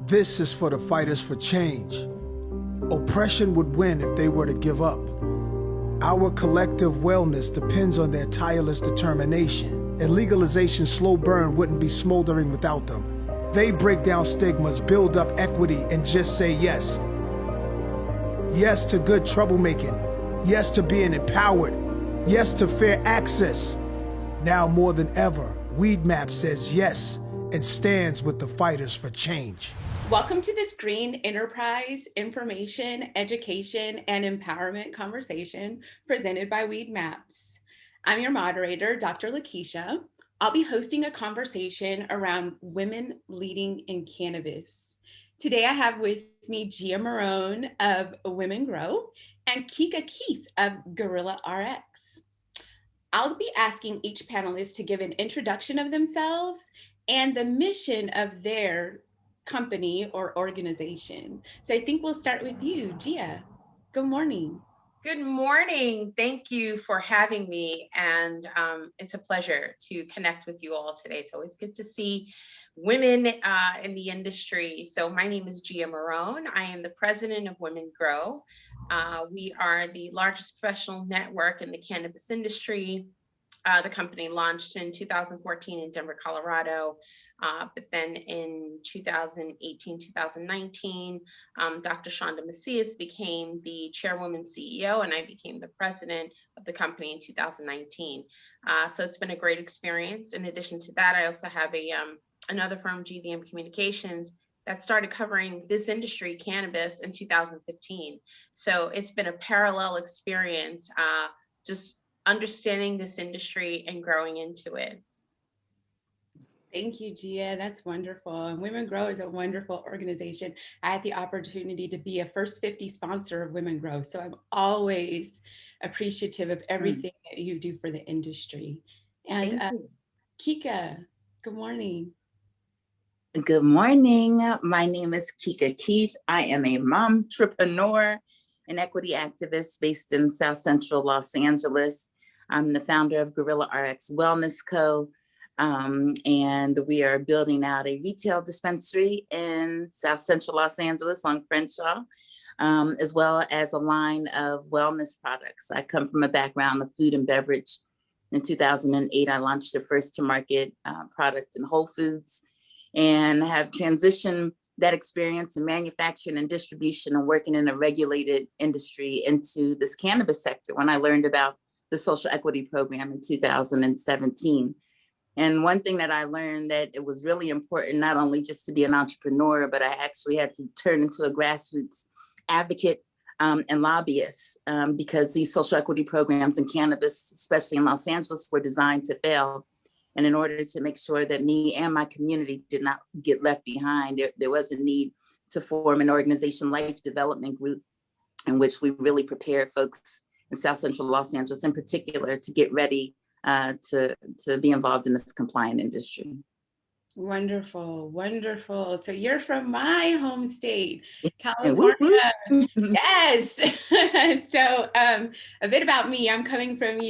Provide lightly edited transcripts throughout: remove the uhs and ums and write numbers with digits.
This is for the fighters for change. Oppression would win if they were to give up. Our collective wellness depends on their tireless determination, and legalization's slow burn wouldn't be smoldering without them. They break down stigmas, build up equity, and just say yes. Yes to good troublemaking. Yes to being empowered. Yes to fair access. Now more than ever, Weedmaps says yes and stands with the fighters for change. Welcome to this Green Enterprise Information, Education, and Empowerment conversation presented by Weedmaps. I'm your moderator, Dr. Lakisha. I'll be hosting a conversation around women leading in cannabis. Today I have with me Gia Marone of Women Grow and Kika Keith of Gorilla RX. I'll be asking each panelist to give an introduction of themselves and the mission of their company or organization. So I think we'll start with you, Gia. Good morning. Good morning. Thank you for having me. And it's a pleasure to connect with you all today. It's always good to see women in the industry. So my name is Gia Marone. I am the president of Women Grow. We are the largest professional network in the cannabis industry. The company launched in 2014 in Denver, Colorado. But then in 2018, 2019, Dr. Shonda Macias became the chairwoman CEO, and I became the president of the company in 2019. So it's been a great experience. In addition to that, I also have another firm, GVM Communications, that started covering this industry, cannabis, in 2015. So it's been a parallel experience, just understanding this industry and growing into it. Thank you, Gia. That's wonderful. And Women Grow is a wonderful organization. I had the opportunity to be a First 50 sponsor of Women Grow. So I'm always appreciative of everything that you do for the industry. And Kika, good morning. Good morning. My name is Kika Keith. I am a momtrepreneur and equity activist based in South Central Los Angeles. I'm the founder of Gorilla RX Wellness Co. And we are building out a retail dispensary in South Central Los Angeles on Crenshaw, as well as a line of wellness products. I come from a background of food and beverage. In 2008, I launched the first to market product in Whole Foods and have transitioned that experience in manufacturing and distribution and working in a regulated industry into this cannabis sector when I learned about the social equity program in 2017. And one thing that I learned that it was really important, not only just to be an entrepreneur, but I actually had to turn into a grassroots advocate and lobbyist because these social equity programs in cannabis, especially in Los Angeles, were designed to fail. And in order to make sure that me and my community did not get left behind, there was a need to form an organization, Life Development Group, in which we really prepared folks in South Central Los Angeles in particular to get ready to be involved in this compliant industry. Wonderful, wonderful. So you're from my home state, California. Yes. So a bit about me. I'm coming from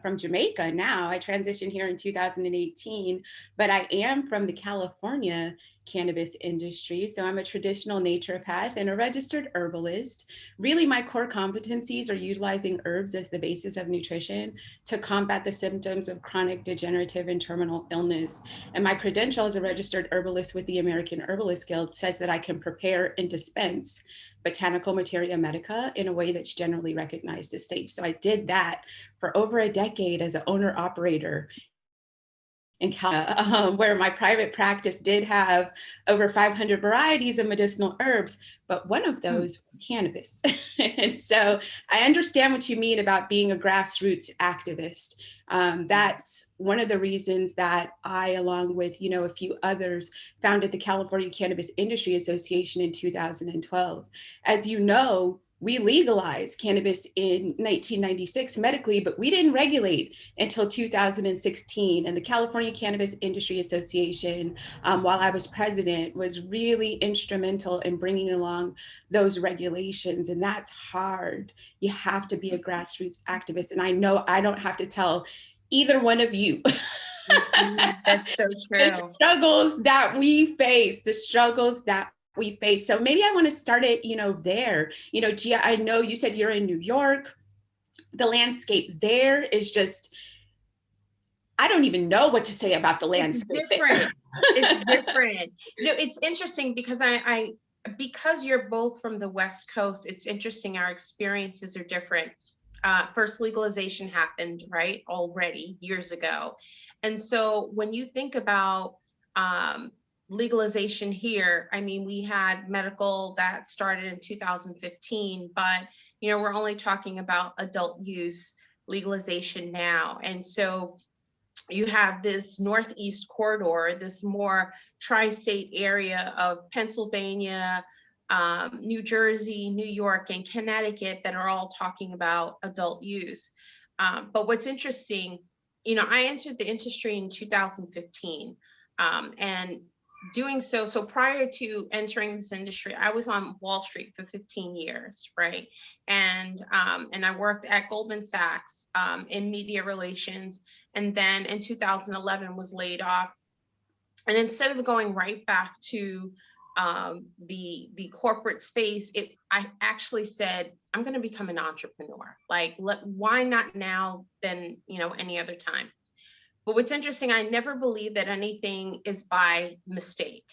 from Jamaica now. I transitioned here in 2018, but I am from the California cannabis industry. So I'm a traditional naturopath and a registered herbalist. Really, my core competencies are utilizing herbs as the basis of nutrition to combat the symptoms of chronic degenerative and terminal illness. And my credential as a registered herbalist with the American Herbalist Guild says that I can prepare and dispense botanical materia medica in a way that's generally recognized as safe. So I did that for over a decade as an owner-operator in California, where my private practice did have over 500 varieties of medicinal herbs, but one of those was cannabis. And so I understand what you mean about being a grassroots activist. That's one of the reasons that I, along with a few others, founded the California Cannabis Industry Association in 2012. As you know, we legalized cannabis in 1996 medically, but we didn't regulate until 2016. And the California Cannabis Industry Association, while I was president, was really instrumental in bringing along those regulations. And that's hard. You have to be a grassroots activist. And I know I don't have to tell either one of you That's so The true. struggles that we face, the struggles that we face. So maybe I want to start it, there. Gia, I know you said you're in New York. The landscape there is just, I don't even know what to say about the It's landscape different. there. It's different. It's interesting because because you're both from the West Coast, it's interesting. Our experiences are different. First legalization happened, right, already years ago. And so when you think about legalization here, I mean, we had medical that started in 2015, but, we're only talking about adult use legalization now. And so you have this Northeast corridor, this more tri-state area of Pennsylvania, New Jersey, New York, and Connecticut that are all talking about adult use. But what's interesting, I entered the industry in 2015, and doing so prior to entering this industry, I was on Wall Street for 15 years, right? And I worked at Goldman Sachs in media relations, and then in 2011 was laid off. And instead of going right back to the corporate space, I actually said, I'm going to become an entrepreneur. Like, why not now than any other time? But what's interesting, I never believed that anything is by mistake.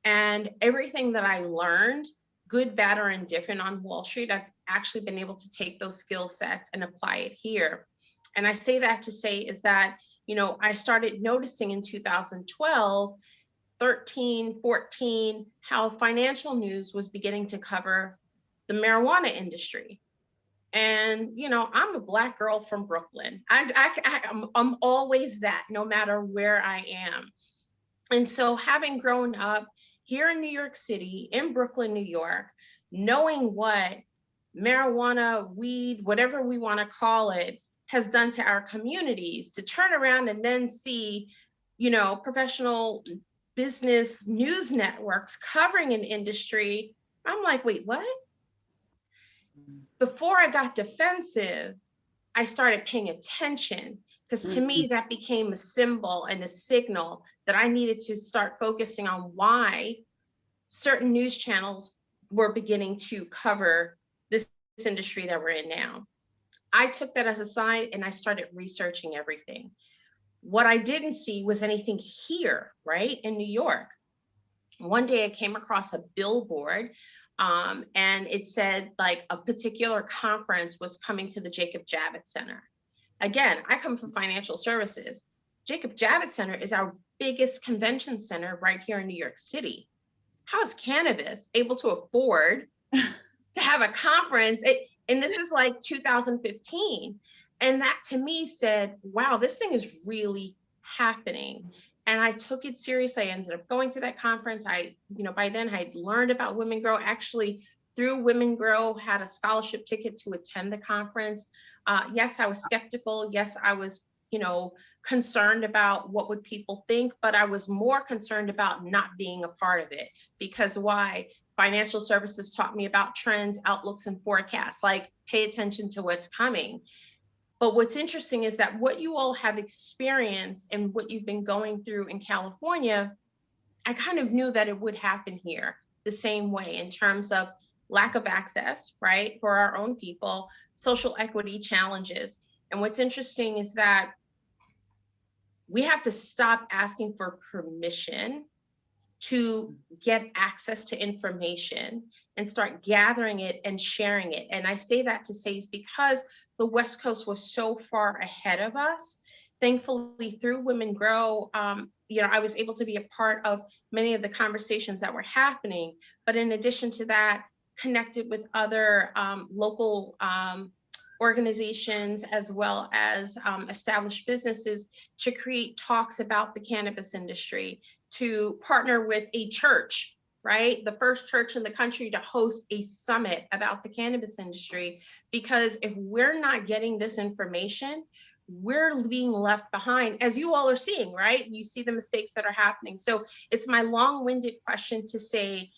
And everything that I learned, good, bad, or indifferent on Wall Street, I've actually been able to take those skill sets and apply it here. And I say that to say is that, I started noticing in 2012, 13, 14, how financial news was beginning to cover the marijuana industry. And, I'm a Black girl from Brooklyn. I'm always that, no matter where I am. And so having grown up here in New York City, in Brooklyn, New York, knowing what marijuana, weed, whatever we want to call it, has done to our communities, to turn around and then see, professional business news networks covering an industry, I'm like, wait, what? Before I got defensive, I started paying attention, because to me, that became a symbol and a signal that I needed to start focusing on why certain news channels were beginning to cover this industry that we're in now. I took that as a sign and I started researching everything. What I didn't see was anything here, right, in New York. One day I came across a billboard, and it said like a particular conference was coming to the Jacob Javits Center. Again, I come from financial services. Jacob Javits Center is our biggest convention center right here in New York City. How is cannabis able to afford to have a conference? And this is like 2015. And that to me said, wow, this thing is really happening. And I took it seriously. I ended up going to that conference. By then I'd learned about Women Grow, actually through Women Grow, had a scholarship ticket to attend the conference. Yes, I was skeptical. Yes, I was, concerned about what would people think, but I was more concerned about not being a part of it. Because why? Financial services taught me about trends, outlooks, and forecasts, like pay attention to what's coming. But what's interesting is that what you all have experienced and what you've been going through in California, I kind of knew that it would happen here the same way, in terms of lack of access, right, for our own people, social equity challenges. And what's interesting is that we have to stop asking for permission to get access to information and start gathering it and sharing it. And I say that to say is because the West Coast was so far ahead of us. Thankfully, through Women Grow, I was able to be a part of many of the conversations that were happening. But in addition to that, connected with other local organizations, as well as established businesses, to create talks about the cannabis industry, to partner with a church, right? The first church in the country to host a summit about the cannabis industry. Because if we're not getting this information, we're being left behind, as you all are seeing, right? You see the mistakes that are happening. So it's my long-winded question to say,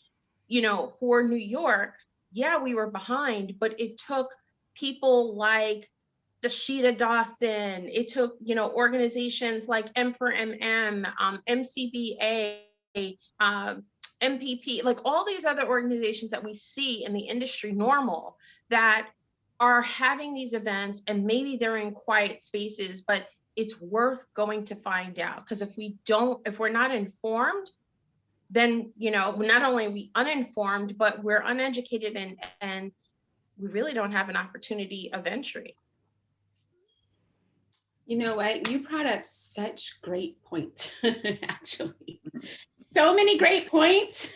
for New York, yeah, we were behind, but it took people like Dashida Dawson. It took, you know, organizations like M4MM, MCBA, MPP, like all these other organizations that we see in the industry normal that are having these events, and maybe they're in quiet spaces, but it's worth going to find out. Because if we're not informed, then, you know, not only are we uninformed, but we're uneducated, and we really don't have an opportunity of entry. You know what? You brought up such great points, actually. So many great points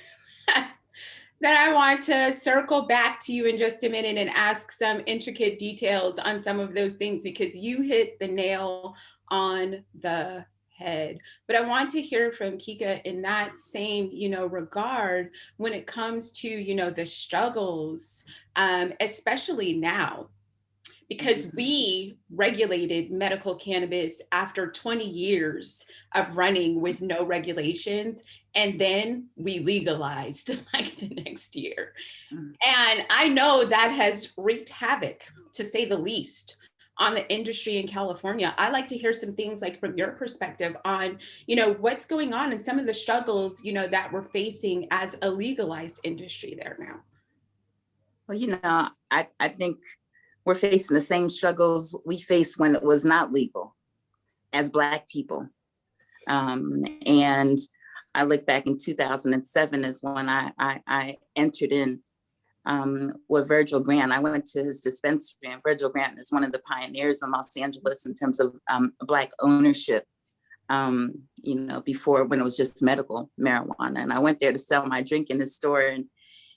that I want to circle back to you in just a minute and ask some intricate details on some of those things, because you hit the nail on the head. But I want to hear from Kika in that same, you know, regard when it comes to, you know, the struggles, especially now. Because we regulated medical cannabis after 20 years of running with no regulations, and then we legalized like the next year. And I know that has wreaked havoc, to say the least, on the industry in California. I like to hear some things like from your perspective on, you know, what's going on and some of the struggles, you know, that we're facing as a legalized industry there now. Well, you know, I think we're facing the same struggles we faced when it was not legal as Black people. And I look back in 2007 is when I entered in with Virgil Grant. I went to his dispensary, and Virgil Grant is one of the pioneers in Los Angeles in terms of Black ownership, you know, before, when it was just medical marijuana. And I went there to sell my drink in his store,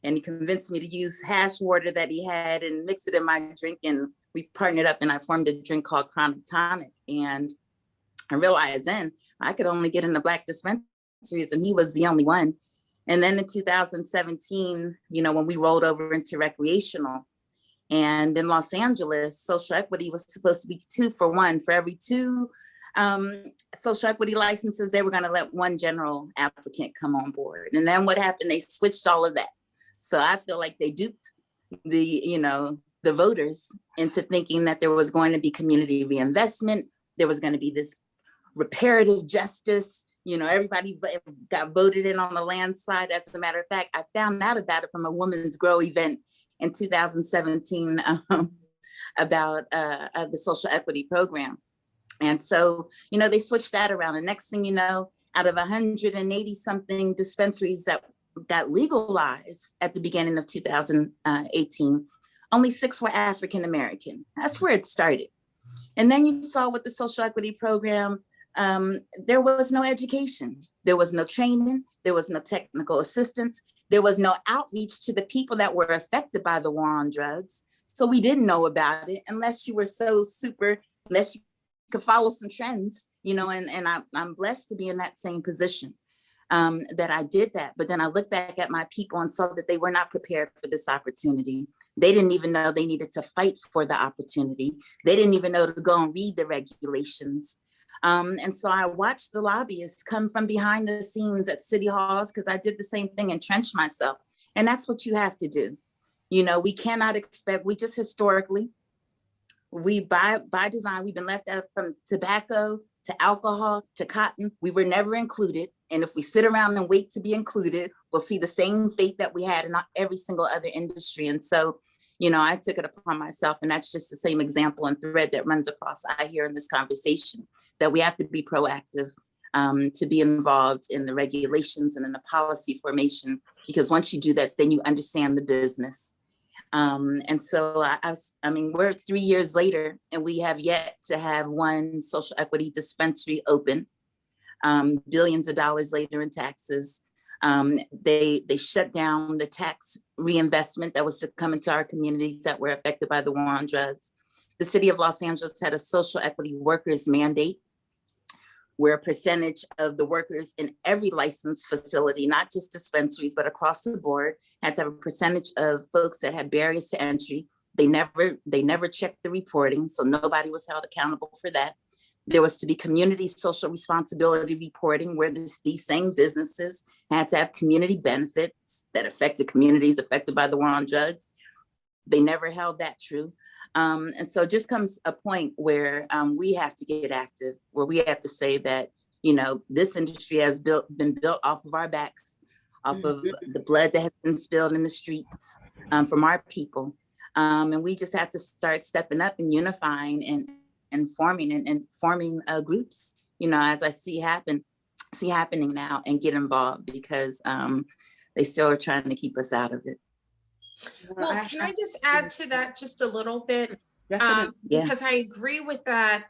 and he convinced me to use hash water that he had and mix it in my drink. And we partnered up, and I formed a drink called Chronic Tonic. And I realized then I could only get into Black dispensaries, and he was the only one. And then in 2017, you know, when we rolled over into recreational, and in Los Angeles, social equity was supposed to be 2 for 1. For every 2 social equity licenses, they were going to let 1 general applicant come on board. And then what happened? They switched all of that. So I feel like they duped the voters into thinking that there was going to be community reinvestment. There was going to be this reparative justice. You know, everybody got voted in on the landslide. As a matter of fact, I found out about it from a Women's Grow event in 2017 about the social equity program. And so, you know, they switched that around. And next thing you know, out of 180 something dispensaries that got legalized at the beginning of 2018, only 6 were African American. That's where it started. And then you saw with the social equity program, there was no education, there was no training, there was no technical assistance, there was no outreach to the people that were affected by the war on drugs. So we didn't know about it unless you were unless you could follow some trends, you know, and I'm blessed to be in that same position. That I did that. But then I looked back at my people and saw that they were not prepared for this opportunity. They didn't even know they needed to fight for the opportunity. They didn't even know to go and read the regulations. And so I watched the lobbyists come from behind the scenes at city halls, because I did the same thing, entrench myself. And that's what you have to do. You know, we cannot expect, we just historically, we by design, we've been left out from tobacco to alcohol to cotton. We were never included. And if we sit around and wait to be included, we'll see the same fate that we had in every single other industry. And so, you know, I took it upon myself, and that's just the same example and thread that runs across I hear in this conversation, that we have to be proactive, to be involved in the regulations and in the policy formation, because once you do that, then you understand the business. And so I mean, we're 3 years later, and we have yet to have 1 social equity dispensary open. Billions of dollars later in taxes. They shut down the tax reinvestment that was to come into our communities that were affected by the war on drugs. The city of Los Angeles had a social equity workers mandate, where a percentage of the workers in every licensed facility, not just dispensaries, but across the board, had to have a percentage of folks that had barriers to entry. They never checked the reporting, so nobody was held accountable for that. There was to be community social responsibility reporting, where these same businesses had to have community benefits that affected communities affected by the war on drugs. They never held that true. And so just comes a point where we have to get active, where we have to say that, this industry has been built off of our backs, off of the blood that has been spilled in the streets from our people. And we just have to start stepping up and unifying and forming groups, as I see happening now, and get involved, because they still are trying to keep us out of it. Well, can I just add to that just a little bit? Yeah. Because I agree with that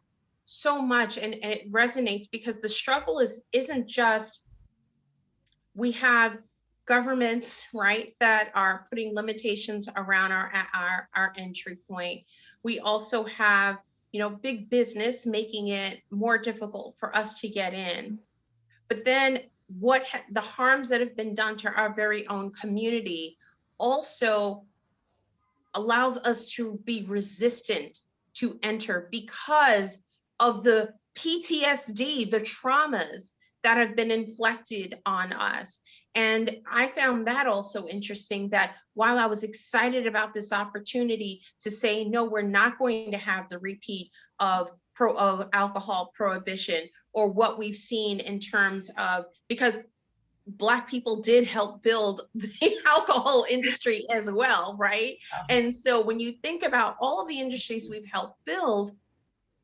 so much, and it resonates, because the struggle isn't just, we have governments, right, that are putting limitations around our entry point. We also have, big business making it more difficult for us to get in. But then the harms that have been done to our very own community also allows us to be resistant to enter, because of the PTSD, the traumas that have been inflicted on us. And I found that also interesting, that while I was excited about this opportunity to say, no, we're not going to have the repeat of alcohol prohibition, or what we've seen in terms of, because Black people did help build the alcohol industry as well, right? And so when you think about all of the industries we've helped build,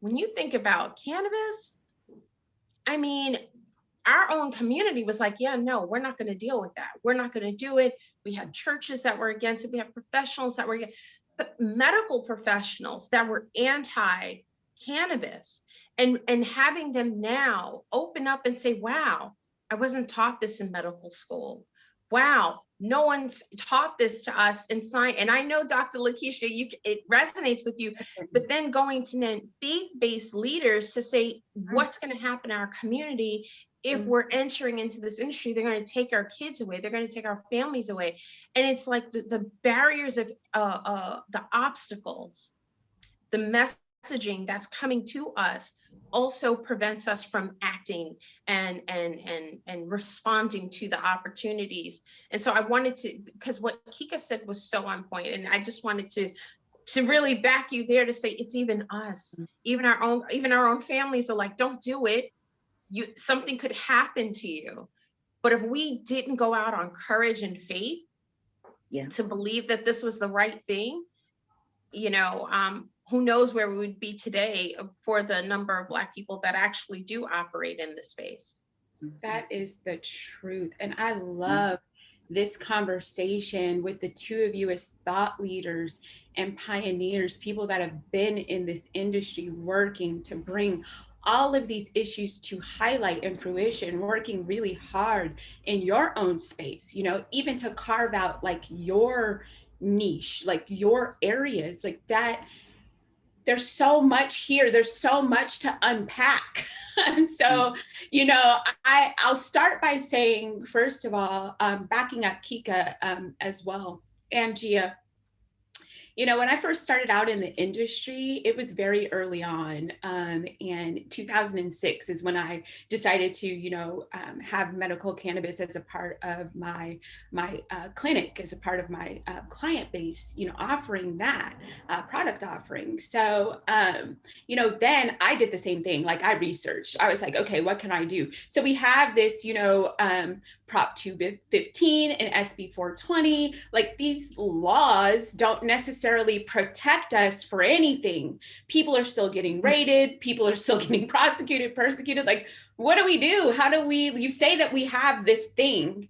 when you think about cannabis, I mean, our own community was like, yeah, no, we're not going to deal with that. We're not going to do it. We had churches that were against it. We have professionals that were against, but medical professionals that were anti-cannabis, and having them now open up and say, wow, I wasn't taught this in medical school. Wow, no one's taught this to us in science. And I know, Dr. Lakisha, it resonates with you, but then going to faith-based leaders to say, what's going to happen in our community if we're entering into this industry? They're going to take our kids away. They're going to take our families away. And it's like the barriers of the obstacles, the messaging that's coming to us also prevents us from acting and responding to the opportunities. And so I wanted to, because what Kika said was so on point, and I just wanted to really back you there to say, it's even us, even our own families are like, don't do it. Something could happen to you. But if we didn't go out on courage and faith to believe that this was the right thing, who knows where we would be today for the number of Black people that actually do operate in this space. That is the truth. And I love this conversation with the two of you as thought leaders and pioneers, people that have been in this industry working to bring all of these issues to highlight and fruition, working really hard in your own space, even to carve out like your niche, like your areas, like that. There's so much here. There's so much to unpack. So, I'll start by saying, first of all, backing up Kika as well, and Gia. When I first started out in the industry, it was very early on. And 2006 is when I decided to, have medical cannabis as a part of my clinic, as a part of my client base, offering that product offering. So, then I did the same thing. Like, I researched. I was like, okay, what can I do? So we have this, Prop 215 and SB 420, like these laws don't necessarily protect us for anything. People are still getting raided. People are still getting prosecuted, persecuted. Like, what do we do? You say that we have this thing,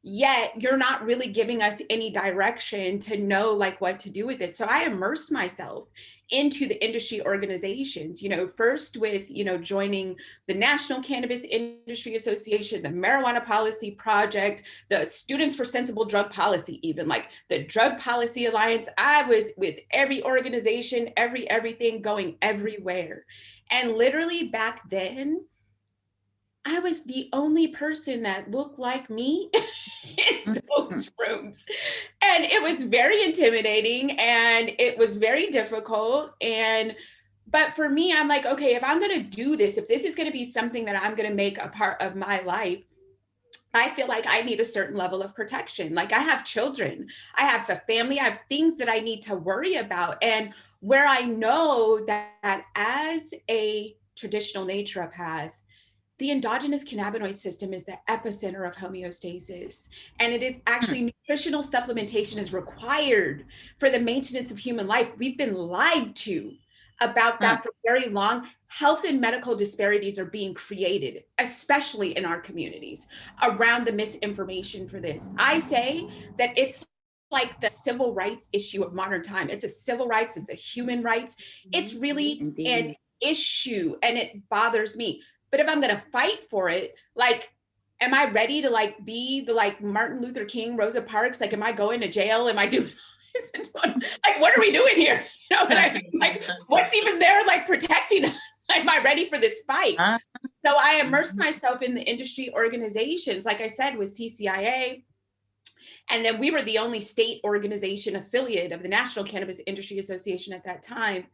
yet you're not really giving us any direction to know like what to do with it. So I immersed myself into the industry organizations, first with, joining the National Cannabis Industry Association, the Marijuana Policy Project, the Students for Sensible Drug Policy, even like the Drug Policy Alliance. I was with every organization, everything, going everywhere. And literally back then, I was the only person that looked like me in those rooms. And it was very intimidating and it was very difficult. But for me, I'm like, okay, if I'm going to do this, if this is going to be something that I'm going to make a part of my life, I feel like I need a certain level of protection. Like, I have children, I have a family, I have things that I need to worry about. And where I know that as a traditional naturopath, the endogenous cannabinoid system is the epicenter of homeostasis. And it is actually nutritional supplementation is required for the maintenance of human life. We've been lied to about that for very long. Health and medical disparities are being created, especially in our communities, around the misinformation for this. I say that it's like the civil rights issue of modern time. It's a civil rights, it's a human rights. It's really an issue, and it bothers me. But if I'm gonna fight for it, like, am I ready to like be the like Martin Luther King, Rosa Parks? Like, am I going to jail? Am I doing this? Like, what are we doing here? You know, and I mean, like, what's even there like protecting us? Am I ready for this fight? So I immersed myself in the industry organizations, like I said, with CCIA. And then we were the only state organization affiliate of the National Cannabis Industry Association at that time.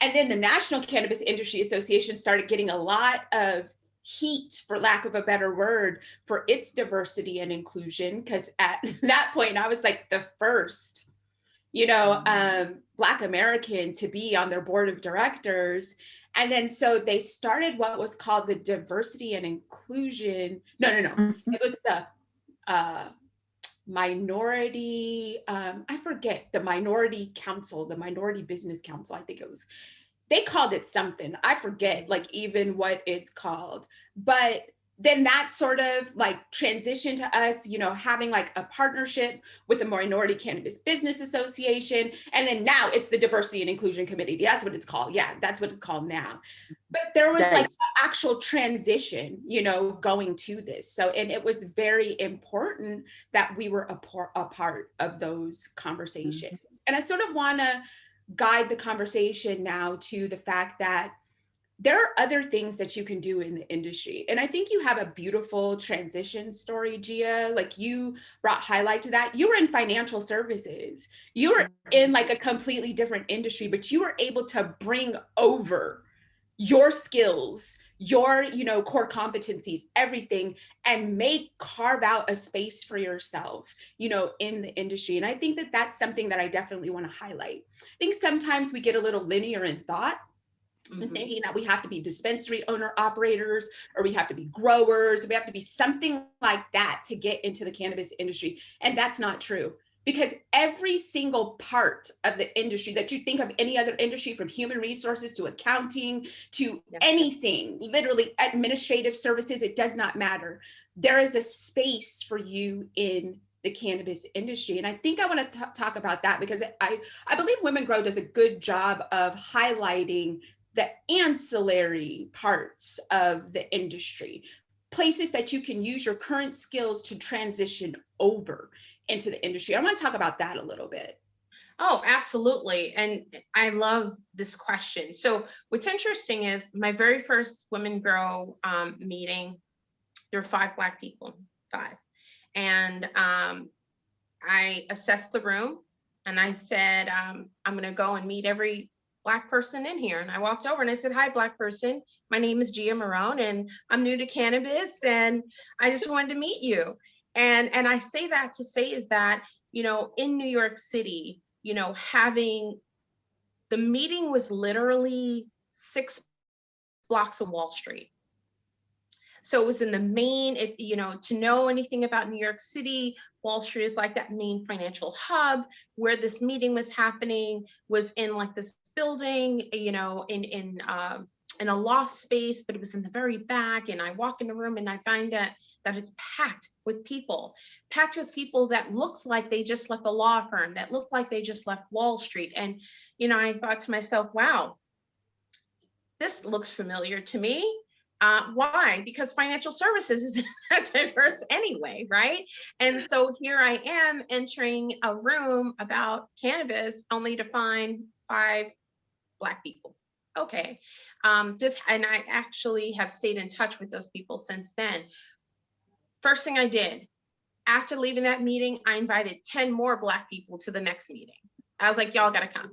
And then the National Cannabis Industry Association started getting a lot of heat, for lack of a better word, for its diversity and inclusion. Because at that point, I was like the first, you know, Black American to be on their board of directors. And then so they started what was called the diversity and inclusion. No. It was the minority, I forget, the minority council, the minority business council, I think it was, they called it something, I forget like even what it's called. But then that sort of like transitioned to us, you know, having like a partnership with the Minority Cannabis Business Association. And then now it's the Diversity and Inclusion Committee. That's what it's called. Yeah, that's what it's called now. But there was like an actual transition, you know, going to this. So, and it was very important that we were a part of those conversations. And I sort of want to guide the conversation now to the fact that there are other things that you can do in the industry. And I think you have a beautiful transition story, Gia. Like, you brought highlight to that. You were in financial services. You were in like a completely different industry, but you were able to bring over your skills, your, you know, core competencies, everything, and carve out a space for yourself, you know, in the industry. And I think that that's something that I definitely want to highlight. I think sometimes we get a little linear in thought, and thinking that we have to be dispensary owner operators, or we have to be growers, we have to be something like that to get into the cannabis industry. And that's not true, because every single part of the industry that you think of, any other industry, from human resources to accounting to anything, literally administrative services, it does not matter. There is a space for you in the cannabis industry. And I think I want to talk about that, because I believe Women Grow does a good job of highlighting the ancillary parts of the industry, places that you can use your current skills to transition over into the industry. I want to talk about that a little bit. Oh, absolutely. And I love this question. So what's interesting is my very first Women Grow meeting, there were 5 Black people, 5. And I assessed the room and I said, I'm going to go and meet every Black person in here. And I walked over and I said, hi, Black person. My name is Gia Marone and I'm new to cannabis and I just wanted to meet you. And I say that to say is that, you know, in New York City, you know, having the meeting was literally 6 blocks of Wall Street. So it was in the main, if you know, to know anything about New York City, Wall Street is like that main financial hub. Where this meeting was happening was in like this building, you know, in a loft space, but it was in the very back. And I walk in the room and I find that it's packed with people that looks like they just left a law firm, that looked like they just left Wall Street. And, you know, I thought to myself, wow, this looks familiar to me. Why? Because financial services isn't that diverse anyway, right? And so here I am entering a room about cannabis only to find 5 Black people. Okay. And I actually have stayed in touch with those people since then. First thing I did, after leaving that meeting, I invited 10 more Black people to the next meeting. I was like, y'all gotta come.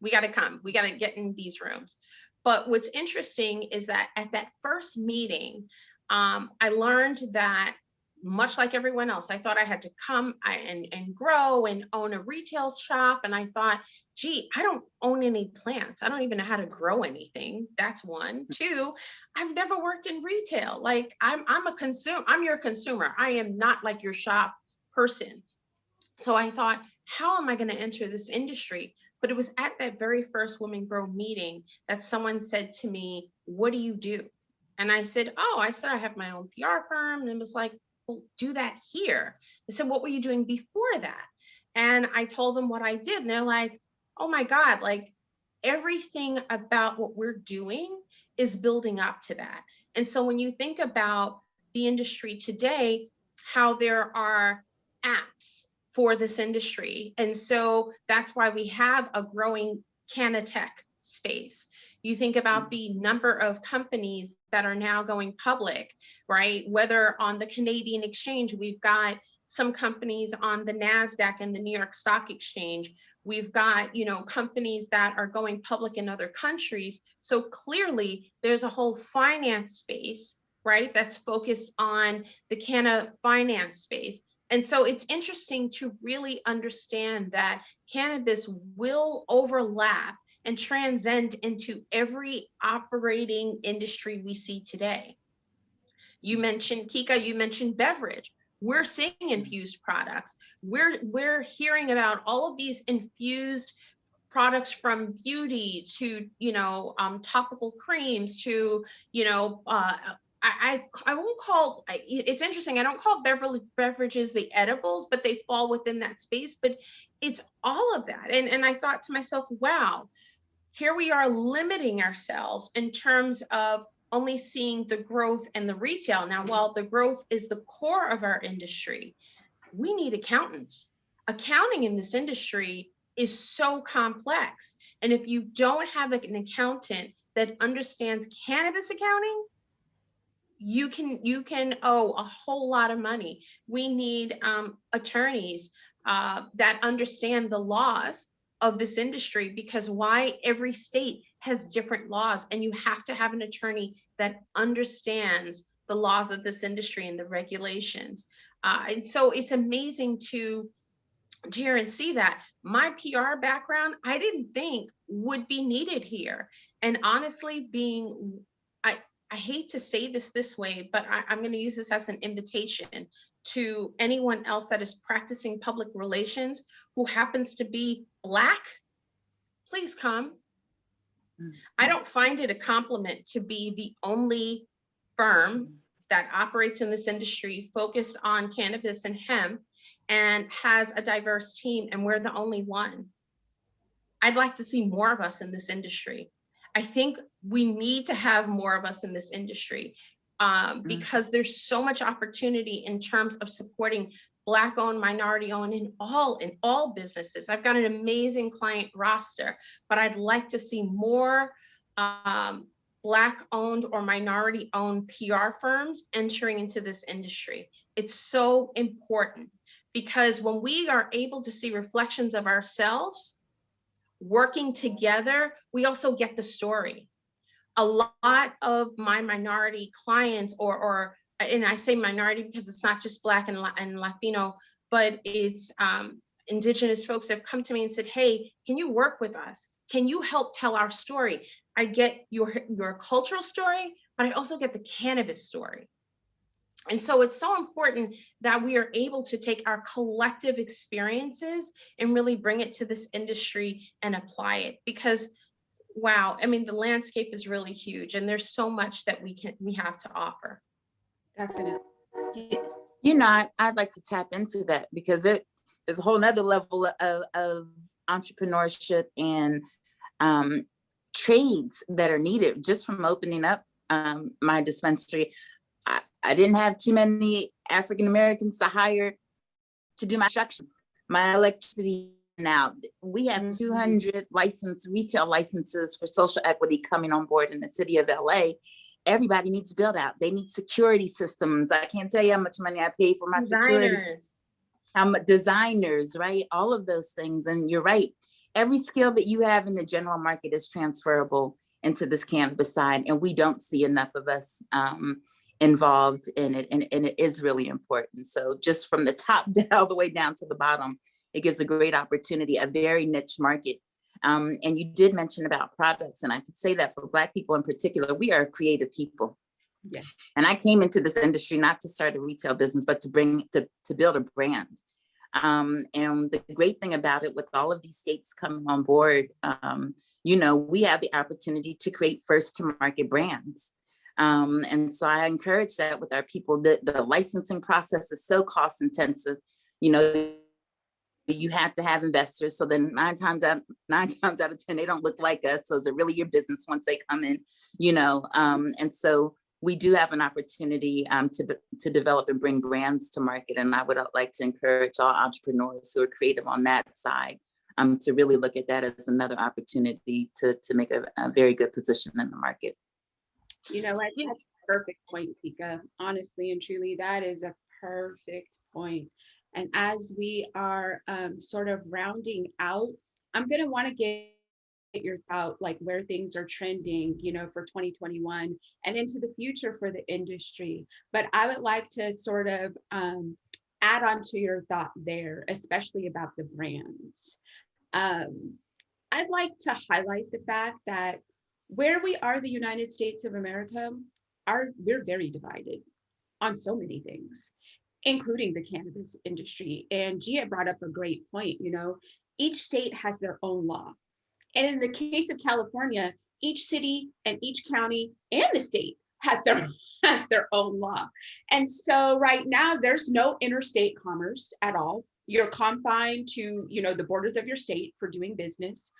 We gotta come. We gotta get in these rooms. But what's interesting is that at that first meeting, I learned that much like everyone else, I thought I had to come and grow and own a retail shop. And I thought, gee, I don't own any plants. I don't even know how to grow anything. That's one. Two, I've never worked in retail. Like I'm your consumer. I am not like your shop person. So I thought, how am I going to enter this industry? But it was at that very first Women Grow meeting that someone said to me, what do you do? And I said, I have my own PR firm. And it was like, well, do that here. They said, what were you doing before that? And I told them what I did. And they're like, oh my God, like everything about what we're doing is building up to that. And so when you think about the industry today, how there are apps for this industry. And so that's why we have a growing Canatech space. You think about the number of companies that are now going public, right? Whether on the Canadian exchange, we've got some companies on the NASDAQ and the New York Stock Exchange. We've got, companies that are going public in other countries. So clearly there's a whole finance space, right? That's focused on the canna finance space. And so it's interesting to really understand that cannabis will overlap and transcend into every operating industry we see today. You mentioned, Kika, you mentioned beverage. We're seeing infused products. We're hearing about all of these infused products, from beauty to, topical creams to, I won't call, it's interesting, I don't call beverages the edibles, but they fall within that space, but it's all of that. And I thought to myself, wow, here we are limiting ourselves in terms of only seeing the growth and the retail. Now, while the growth is the core of our industry, we need accountants. Accounting in this industry is so complex. And if you don't have an accountant that understands cannabis accounting, you can owe a whole lot of money. We need attorneys that understand the laws of this industry, because why? Every state has different laws, and you have to have an attorney that understands the laws of this industry and the regulations. And so it's amazing to hear and see that. My PR background, I didn't think would be needed here. And honestly, I hate to say this way, but I'm going to use this as an invitation to anyone else that is practicing public relations who happens to be Black. Please come. I don't find it a compliment to be the only firm that operates in this industry focused on cannabis and hemp and has a diverse team, and we're the only one. I'd like to see more of us in this industry. I think we need to have more of us in this industry because there's so much opportunity in terms of supporting Black-owned, minority-owned in all businesses. I've got an amazing client roster, but I'd like to see more Black-owned or minority-owned PR firms entering into this industry. It's so important because when we are able to see reflections of ourselves working together, we also get the story. A lot of my minority clients, and I say minority because it's not just Black and Latino, but it's Indigenous folks have come to me and said, hey, can you work with us? Can you help tell our story? I get your cultural story, but I also get the cannabis story. And so it's so important that we are able to take our collective experiences and really bring it to this industry and apply it, because wow, I mean, the landscape is really huge and there's so much that we have to offer. Definitely. I'd like to tap into that because there's a whole nother level of entrepreneurship and trades that are needed just from opening up my dispensary. I didn't have too many African Americans to hire to do my construction, my electricity. Now we have 200 retail licenses for social equity coming on board in the city of LA. Everybody needs to build out. They need security systems. I can't tell you how much money I pay for my security. Designers, right? All of those things. And you're right. Every skill that you have in the general market is transferable into this cannabis side. And we don't see enough of us involved in it, and it is really important. So just from the top down, all the way down to the bottom, it gives a great opportunity, a very niche market. And you did mention about products, and I could say that for Black people in particular, we are creative people. Yes. And I came into this industry not to start a retail business, but to build a brand. And the great thing about it, with all of these states coming on board, we have the opportunity to create first to market brands. And so I encourage that with our people. The licensing process is so cost intensive. You have to have investors. So then nine times out of 10, they don't look like us. So is it really your business once they come in? And so we do have an opportunity to develop and bring brands to market. And I would like to encourage all entrepreneurs who are creative on that side to really look at that as another opportunity to make a very good position in the market. That's a perfect point, Kika. Honestly and truly, that is a perfect point. And as we are sort of rounding out, I'm going to want to get your thought, like where things are trending, for 2021 and into the future for the industry. But I would like to sort of add on to your thought there, especially about the brands. I'd like to highlight the fact that where we are, the United States of America, we're very divided on so many things, including the cannabis industry. And Gia brought up a great point. Each state has their own law. And in the case of California, each city and each county and the state has their own law. And so right now there's no interstate commerce at all. You're confined to, the borders of your state for doing business.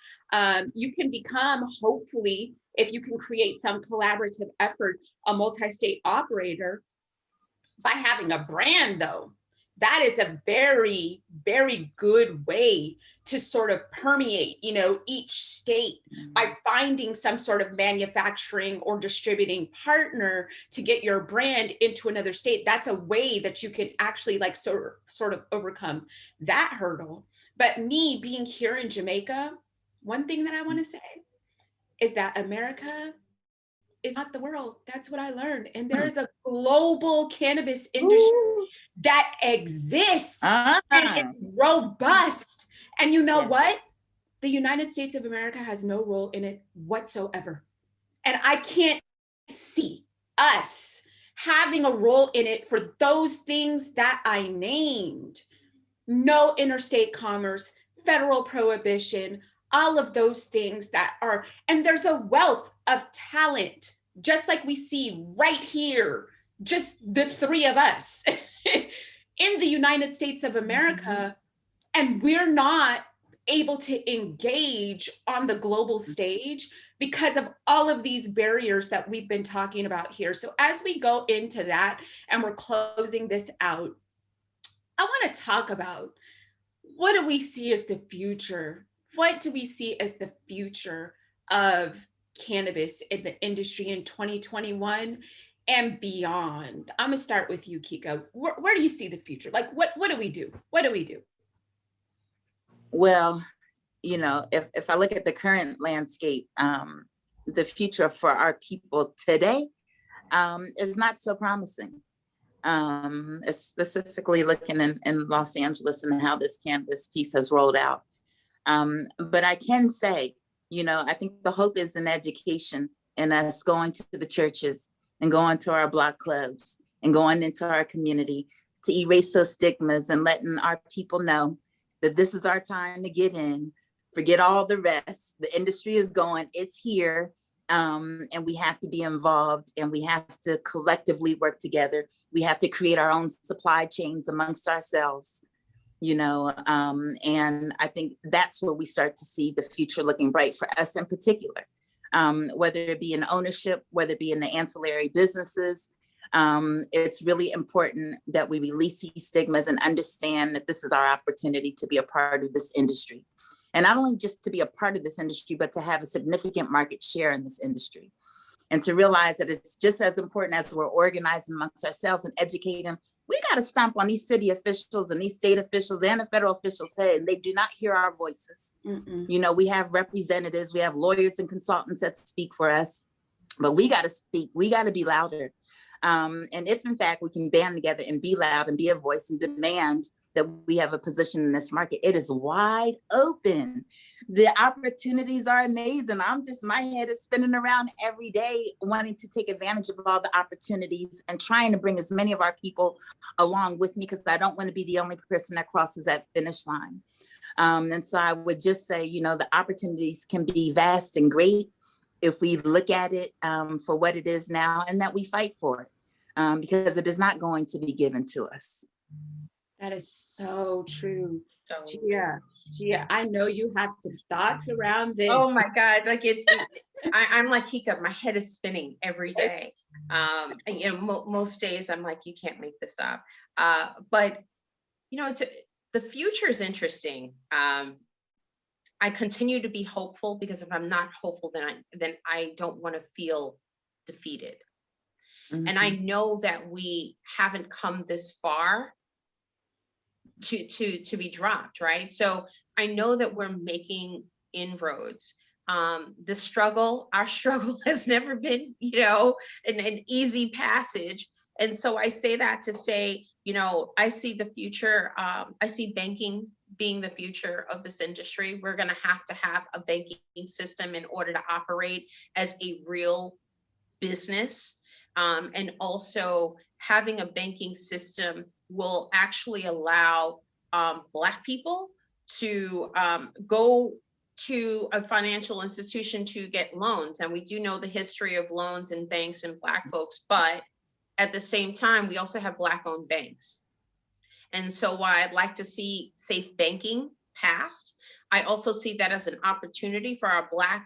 You can become, hopefully, if you can create some collaborative effort, a multi-state operator by having a brand, though. That is a very, very good way to sort of permeate, each state by finding some sort of manufacturing or distributing partner to get your brand into another state. That's a way that you can actually sort of overcome that hurdle. But me being here in Jamaica, one thing that I want to say is that America is not the world. That's what I learned. And there's a global cannabis industry that exists and it's robust. And you know what? The United States of America has no role in it whatsoever. And I can't see us having a role in it for those things that I named. No interstate commerce, federal prohibition, all of those things that are, and there's a wealth of talent, just like we see right here, just the three of us in the United States of America, and we're not able to engage on the global stage because of all of these barriers that we've been talking about here. So as we go into that and we're closing this out, I want to talk about, what do we see as the future? What do we see as the future of cannabis in the industry in 2021 and beyond? I'm gonna start with you, Kika. Where do you see the future? Like, what do we do? What do we do? Well, if I look at the current landscape, the future for our people today is not so promising. Specifically looking in Los Angeles and how this cannabis piece has rolled out. But I can say, I think the hope is in education and us going to the churches and going to our block clubs and going into our community to erase those stigmas and letting our people know that this is our time to get in, forget all the rest. The industry is going, it's here, and we have to be involved and we have to collectively work together. We have to create our own supply chains amongst ourselves, and I think that's where we start to see the future looking bright for us in particular, whether it be in ownership, whether it be in the ancillary businesses. It's really important that we release these stigmas and understand that this is our opportunity to be a part of this industry. And not only just to be a part of this industry, but to have a significant market share in this industry. And to realize that it's just as important as we're organizing amongst ourselves and educating. We got to stomp on these city officials and these state officials and the federal officials' head. They do not hear our voices. We have representatives, we have lawyers and consultants that speak for us, but we got to speak. We got to be louder. And if in fact we can band together and be loud and be a voice and demand that we have a position in this market, it is wide open. The opportunities are amazing. My head is spinning around every day wanting to take advantage of all the opportunities and trying to bring as many of our people along with me, because I don't want to be the only person that crosses that finish line. And so I would just say, the opportunities can be vast and great if we look at it for what it is now, and that we fight for it, because it is not going to be given to us. That is so true. So Gia, I know you have some thoughts around this. Oh my God, like I'm like Kika, my head is spinning every day. Most days I'm like, you can't make this up. But the future is interesting. I continue to be hopeful, because if I'm not hopeful, then I don't want to feel defeated. Mm-hmm. And I know that we haven't come this far to be dropped, right? So I know that we're making inroads. Our struggle has never been, an easy passage. And so I say that to say, I see the future. I see banking being the future of this industry. We're going to have a banking system in order to operate as a real business. And also having a banking system will actually allow Black people to go to a financial institution to get loans. And we do know the history of loans and banks and Black folks, but at the same time, we also have Black-owned banks. And so while I'd like to see safe banking passed, I also see that as an opportunity for our Black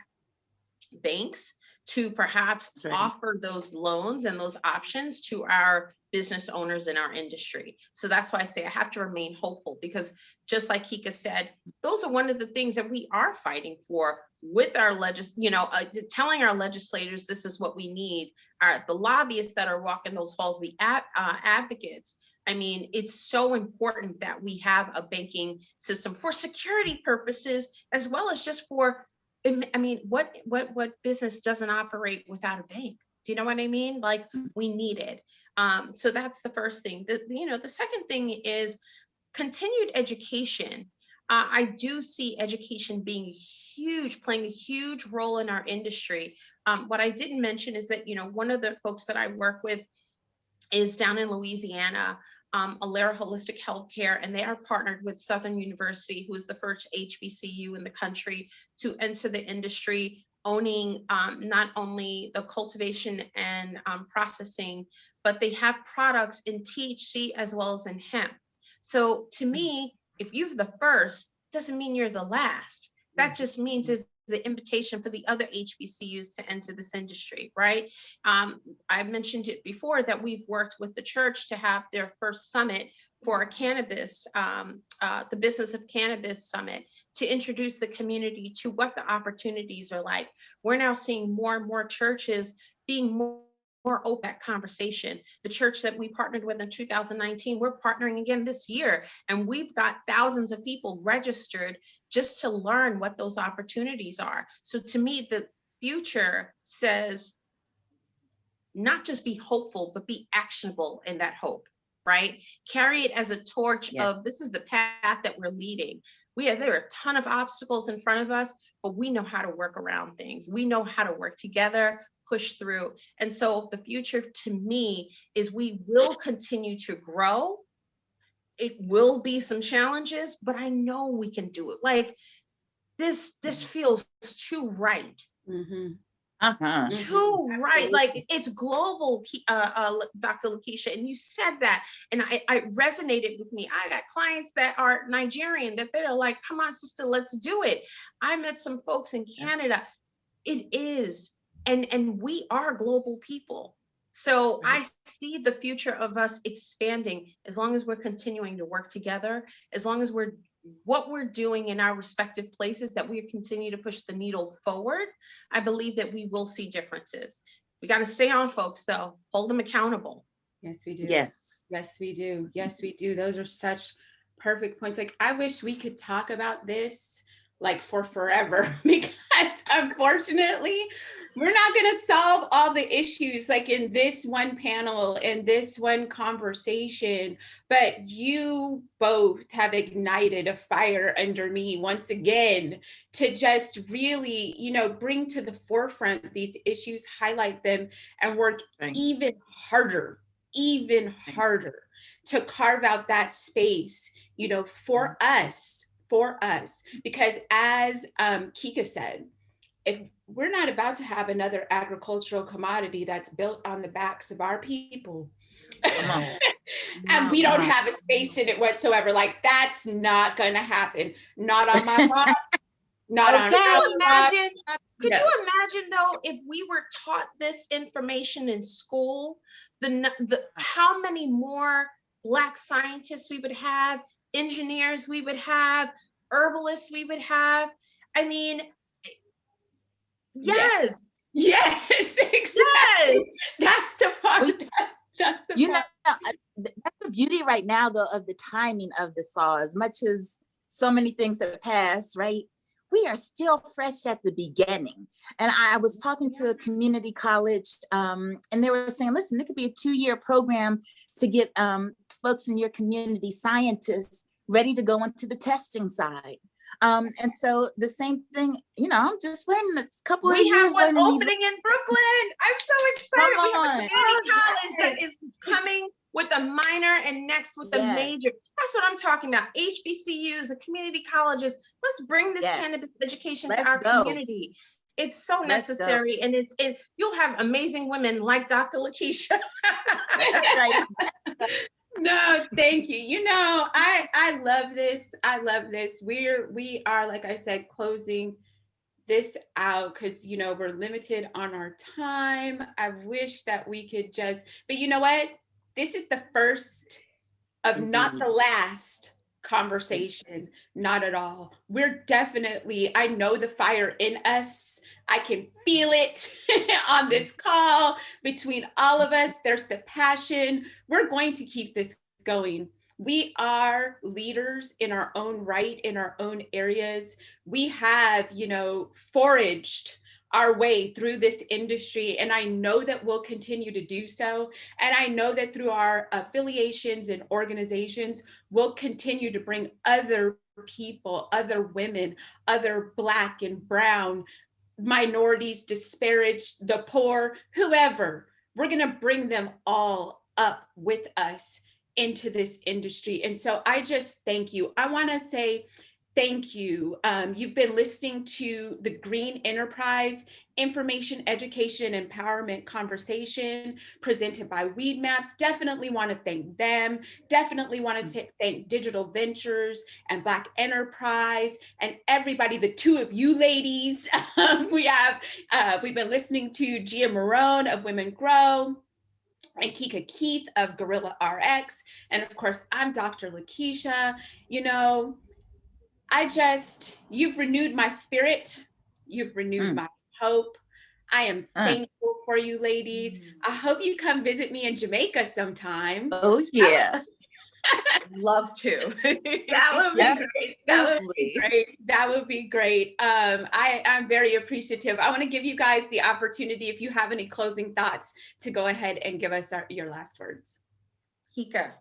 banks to perhaps offer those loans and those options to our business owners in our industry. So that's why I say I have to remain hopeful, because just like Kika said, those are one of the things that we are fighting for with our telling our legislators this is what we need. The lobbyists that are walking those halls, the advocates. I mean, it's so important that we have a banking system for security purposes, as well as just for, I mean, what business doesn't operate without a bank? Do you know what I mean? Like, we need it. So that's the first thing. The second thing is continued education. I do see education being playing a huge role in our industry. What I didn't mention is that, one of the folks that I work with is down in Louisiana, Alera Holistic Healthcare, and they are partnered with Southern University, who is the first HBCU in the country to enter the industry, owning not only the cultivation and processing, but they have products in THC as well as in hemp. So to me, if you're the first, doesn't mean you're the last. That just means is the invitation for the other HBCUs to enter this industry, right? I mentioned it before that we've worked with the church to have their first summit for cannabis, the Business of Cannabis Summit, to introduce the community to what the opportunities are like. We're now seeing more and more churches being more open that conversation. The church that we partnered with in 2019, we're partnering again this year, and we've got thousands of people registered just to learn what those opportunities are. So to me, the future says not just be hopeful, but be actionable in that hope, right? Carry it as a torch of this is the path that we're leading. There are a ton of obstacles in front of us, but we know how to work around things. We know how to work together, push through. And so the future to me is we will continue to grow. It will be some challenges, but I know we can do it. Like this feels too right. Mm-hmm. Too right. Like it's global, Dr. Lakisha, and you said that, and I resonated with me. I got clients that are Nigerian that they're like, come on, sister, let's do it. I met some folks in Canada. It is. And we are global people. So I see the future of us expanding as long as we're continuing to work together, as long as what we're doing in our respective places, that we continue to push the needle forward. I believe that we will see differences. We got to stay on, folks, though. Hold them accountable. Yes, we do. Yes. Yes, we do. Yes, we do. Those are such perfect points. Like, I wish we could talk about this like for forever, because unfortunately we're not going to solve all the issues like in this one panel, in this one conversation, but you both have ignited a fire under me once again to just really, bring to the forefront these issues, highlight them, and work even harder to carve out that space, for us, because as Kika said, if we're not about to have another agricultural commodity that's built on the backs of our people, and we don't have a space in it whatsoever, like that's not going to happen. Not on my watch, not on our watch. Could you imagine though, if we were taught this information in school, how many more Black scientists we would have, engineers we would have, herbalists we would have? I mean, yes, exactly. Yes. That's the part. That's the part. That's the beauty right now, though, of the timing of the SAW. As much as so many things have passed, right? We are still fresh at the beginning. And I was talking to a community college, and they were saying, listen, it could be a 2-year program to get folks in your community, scientists, ready to go into the testing side. And so the same thing, I'm just learning this couple of years. We have one opening in Brooklyn. I'm so excited. We have a community college that is coming with a minor and next with a major. That's what I'm talking about. HBCUs, the community colleges. Let's bring this cannabis education to our community. It's so necessary, and you'll have amazing women like Dr. Lakisha. That's right. No, thank you. I love this. I love this. We are, like I said, closing this out because, we're limited on our time. I wish that we could but you know what? This is the first of not the last conversation. Not at all. We're definitely, I know the fire in us. I can feel it on this call between all of us. There's the passion. We're going to keep this going. We are leaders in our own right, in our own areas. We have, foraged our way through this industry, and I know that we'll continue to do so. And I know that through our affiliations and organizations, we'll continue to bring other people, other women, other Black and brown minorities, disparaged, the poor, whoever. We're going to bring them all up with us into this industry. And so I just thank you. I want to say thank you. You've been listening to the Green Enterprise Information, Education, and Empowerment Conversation presented by Weedmaps. Definitely want to thank them. Definitely want to thank Digital Ventures and Black Enterprise and everybody, the two of you ladies. We've been listening to Gia Marone of Women Grow and Kika Keith of Gorilla RX. And of course, I'm Dr. Lakisha. You've renewed my spirit. You've renewed my hope. I am thankful for you ladies. I hope you come visit me in Jamaica sometime. Oh yeah. Love to. That would be great. That would be great. I'm very appreciative. I want to give you guys the opportunity, if you have any closing thoughts, to go ahead and give us your last words. Kika.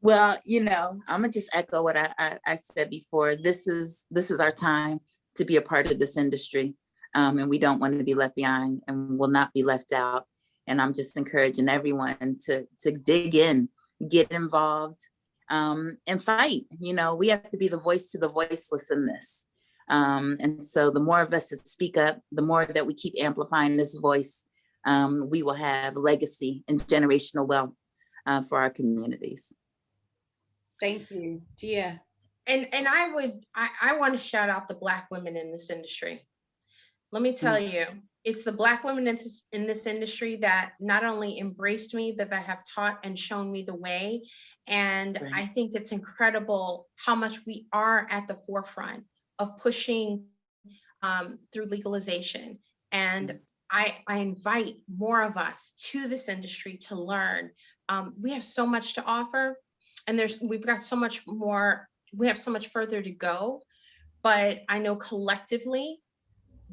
Well, I'm gonna just echo what I said before. This is our time to be a part of this industry, and we don't want to be left behind, and will not be left out. And I'm just encouraging everyone to dig in, get involved, and fight. We have to be the voice to the voiceless in this. And so the more of us that speak up, the more that we keep amplifying this voice, we will have legacy and generational wealth for our communities. Thank you, Gia. And I want to shout out the Black women in this industry. Let me tell you, it's the Black women in this industry that not only embraced me, but that have taught and shown me the way. And I think it's incredible how much we are at the forefront of pushing through legalization. And I invite more of us to this industry to learn. We have so much to offer, and we've got so much more. We have so much further to go, but I know collectively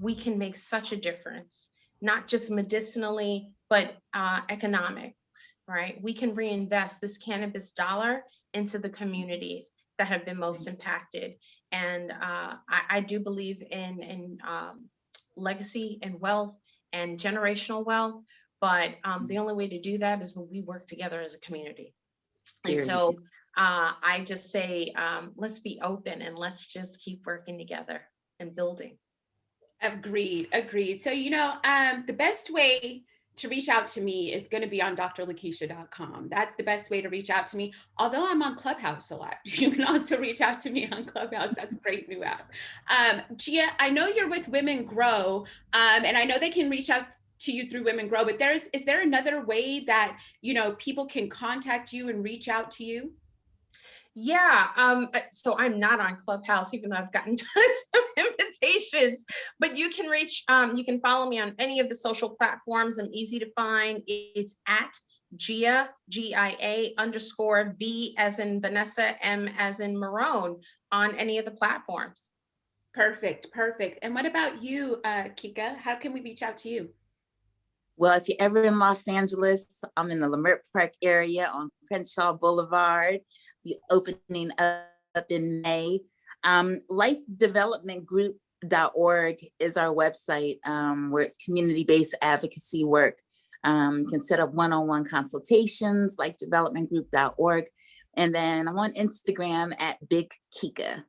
we can make such a difference, not just medicinally, but economics, right? We can reinvest this cannabis dollar into the communities that have been most impacted. And I do believe in legacy and wealth and generational wealth, but the only way to do that is when we work together as a community. And so I just say, let's be open and let's just keep working together and building. Agreed, agreed. So, you know, the best way to reach out to me is going to be on drlakisha.com. That's the best way to reach out to me. Although I'm on Clubhouse a lot, you can also reach out to me on Clubhouse. That's a great new app. Gia, I know you're with Women Grow, and I know they can reach out to you through Women Grow, but is there another way that, you know, people can contact you and reach out to you? Yeah, so I'm not on Clubhouse, even though I've gotten tons of invitations, but you can you can follow me on any of the social platforms. I'm easy to find. It's at Gia, Gia _V as in Vanessa, M as in Moron on any of the platforms. Perfect, perfect. And what about you, Kika? How can we reach out to you? Well, if you're ever in Los Angeles, I'm in the Leimert Park area on Crenshaw Boulevard. Be opening up in May. Lifedevelopmentgroup.org is our website where community-based advocacy work. You can set up one-on-one consultations, lifedevelopmentgroup.org. And then I'm on Instagram at Big Kika.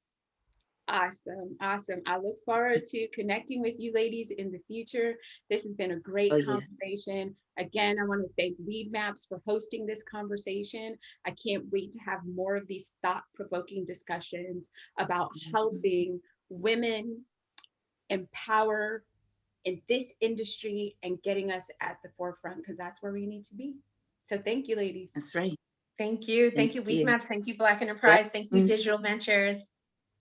Awesome, awesome. I look forward to connecting with you ladies in the future. This has been a great conversation. Again, I want to thank Weedmaps for hosting this conversation. I can't wait to have more of these thought-provoking discussions about helping women empower in this industry and getting us at the forefront, because that's where we need to be. So thank you, ladies. That's right. Thank you. Thank you, Weedmaps. Thank you, Black Enterprise. Thank you, Digital Ventures.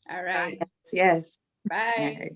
All right. Yes. Bye. All right.